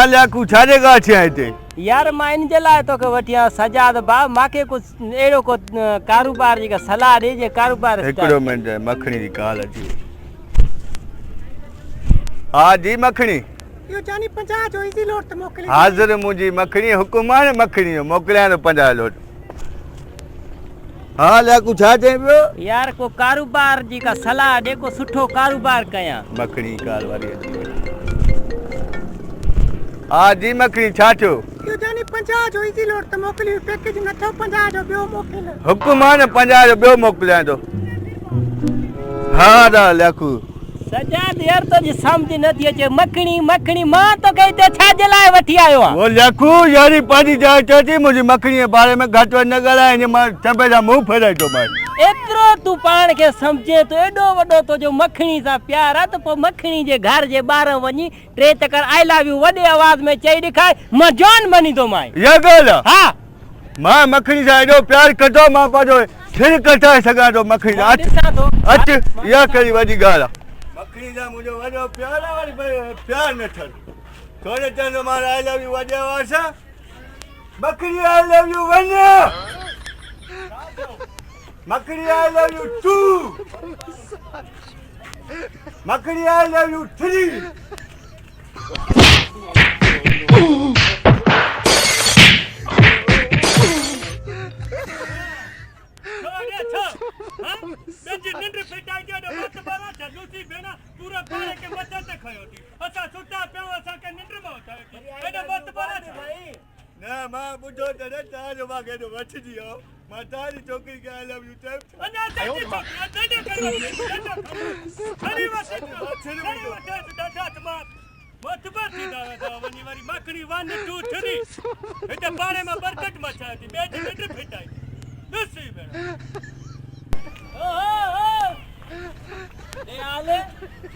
हाँ लिया कुछारे का अच्छे आए थे यार मां इन जे लाइ तोखे वठी आयो सजाद भाउ मूंखे कुझु अहिड़ो को कारोबार जी सलाह ॾे जे कारोबार हिकिड़ो मिंट मखणी जी काल अची हाँ जी मखणी यो जानी 50 जो इजी लोट तो मोकले हाज़िर मुंहिंजी मखणी हुकुम आहे न मखणी जो मोकिलियां थो 50 लोट हाँ लिया कुछा चई पियो यार को कारोबार जी का सलाह ॾे को सुठो कारोबार कयां मखणी काल वारी अची हाँ जी मखणी छा थियो यो जानी 50 जो इजी लोट तो मोकली पैकेज न थो 50 जो बियो मोकल हुकुम आहे न 50 जो ॿियो मोकिलियां थो हाँ दा लियाकू सजाद यार तो जी समझ नथी अचे मखणी मखणी मां तो कही ते छा जे लाइ वठी आयो आ वो लियाकू यारी पंहिंजी जाइ चई मुंहिंजी मखणी जे बारे में घटि वधि न ॻाल्हाए इन मां चंबे जा मुंहुं फेराए थो मां एतिरो तूं पाण खे सम्झे तो एॾो वॾो तुंहिंजो मखणी सां प्यार आहे त पोइ मखणी जे घर जे ॿाहिरां वञी 3 चकर आई लव यू वॾे आवाज़ में चई ॾेखार मां जान बनी थो मां इहा ॻाल्हि आहे हा मां मखणी सां एॾो प्यार कंदो मां पंहिंजो सिर कटाए सघां थो मखणी मां ॾिसां थो अच इहा कहिड़ी वॾी ॻाल्हि आहे मखणी सां मुंहिंजो वॾो प्यार आहे वरी प्यार न थियनि थोरे चवंदो मां आई लव यू वॾे आवाज़ सां मखणी आई लव यू वन मखणी आई लव यू 2 मखणी आई लव यू 3 न मां ॿुधो त न तव्हांजो मां केॾो वठिजी वियो मां तव्हांजी छोकिरी खे आई लव यू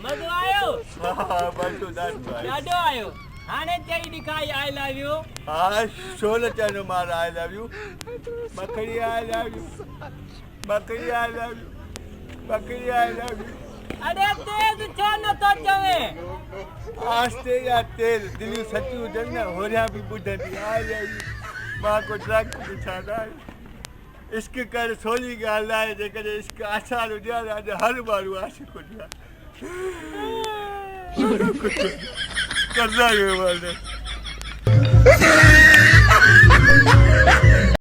मज़ो आयो हाँ बसि ॾाढो आयो हाणे चई ॾेखाई आई लव यू हाँ छो न चवंदो मां आई लव यू मखणी आई लव यू मखणी आई लव यू मखणी आई लव यू अरे तेज छो नथो चवे आस्ते या तेज दिलियूं सचियूं हुजनि न होरियां बि ॿुधंदी आई लव यू मां को ड्रग पुछा न इश्क कर सोली ॻाल्हि आहे जेकॾहिं इश्क आसानु हुजे हा त अॼु हर माण्हू आशिक़ हुजे हा करदा कयो